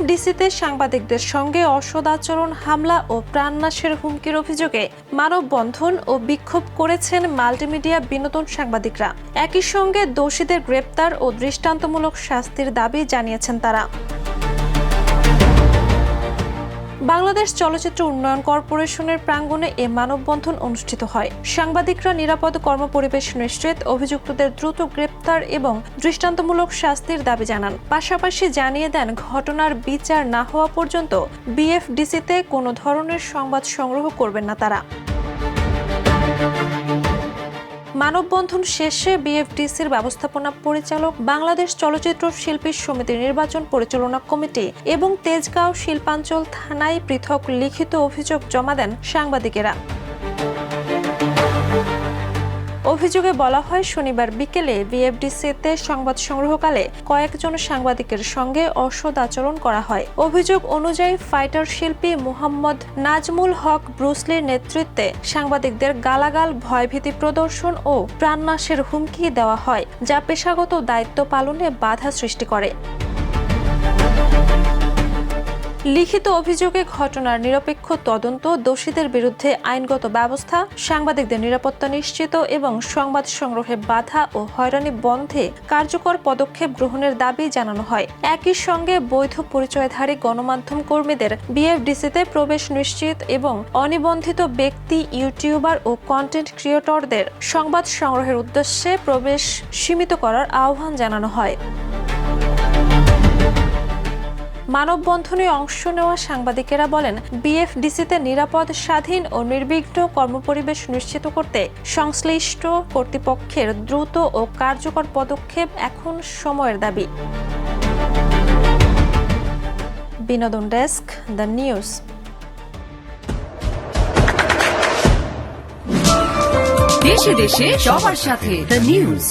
বিএফডিসিতে সাংবাদিকদের সঙ্গে অসদাচরণ, হামলা ও প্রাণনাশের হুমকির অভিযোগে মানববন্ধন ও বিক্ষোভ করেছেন মাল্টিমিডিয়া বিনোদন সাংবাদিকরা। একই সঙ্গে দোষীদের গ্রেপ্তার ও দৃষ্টান্তমূলক শাস্তির দাবি জানিয়েছেন তারা। বাংলাদেশ চলচ্চিত্র উন্নয়ন কর্পোরেশনের প্রাঙ্গণে এ মানববন্ধন অনুষ্ঠিত হয়। সাংবাদিকরা নিরাপদ কর্মপরিবেশ নিশ্চিত, অভিযুক্তদের দ্রুত গ্রেপ্তার এবং দৃষ্টান্তমূলক শাস্তির দাবি জানান। পাশাপাশি জানিয়ে দেন, ঘটনার বিচার না হওয়া পর্যন্ত বিএফডিসিতে কোনো ধরনের সংবাদ সংগ্রহ করবেন না তারা। মানববন্ধন শেষে বিএফডিসির ব্যবস্থাপনা পরিচালক, বাংলাদেশ চলচ্চিত্র শিল্পী সমিতির নির্বাচন পরিচালনা কমিটি এবং তেজগাঁও শিল্পাঞ্চল থানায় পৃথক লিখিত অভিযোগ জমা দেন সাংবাদিকেরা। অভিযোগে বলা হয়, শনিবার বিকেলে বিএফডিসিতে সংবাদ সংগ্রহকালে কয়েকজন সাংবাদিকের সঙ্গে অসদাচরণ করা হয়। অভিযোগ অনুযায়ী ফাইটার শিল্পী মোহাম্মদ নাজমুল হক ব্রুসলির নেতৃত্বে সাংবাদিকদের গালাগাল, ভয়ভীতি প্রদর্শন ও প্রাণনাশের হুমকি দেওয়া হয়, যা পেশাগত দায়িত্ব পালনে বাধা সৃষ্টি করে। লিখিত অভিযোগে ঘটনার নিরপেক্ষ তদন্ত, দোষীদের বিরুদ্ধে আইনগত ব্যবস্থা, সাংবাদিকদের নিরাপত্তা নিশ্চিত এবং সংবাদ সংগ্রহে বাধা ও হয়রানি বন্ধে কার্যকর পদক্ষেপ গ্রহণের দাবি জানানো হয়। একই সঙ্গে বৈধ পরিচয়ধারী গণমাধ্যম কর্মীদের বিএফডিসিতে প্রবেশ নিশ্চিত এবং অনিবন্ধিত ব্যক্তি, ইউটিউবার ও কন্টেন্ট ক্রিয়েটরদের সংবাদ সংগ্রহের উদ্দেশ্যে প্রবেশ সীমিত করার আহ্বান জানানো হয়। মানববন্ধনে অংশ নেওয়া সাংবাদিকেরা বলেন, বিএফডিসিতে নিরাপদ, স্বাধীন ও নির্বিঘ্ন কর্মপরিবেশ নিশ্চিত করতে সংশ্লিষ্ট কর্তৃপক্ষের দ্রুত ও কার্যকর পদক্ষেপ এখন সময়ের দাবি। বিনোদন ডেস্ক, দ্য নিউজ। দেশে দেশে সবার সাথে, দ্য নিউজ।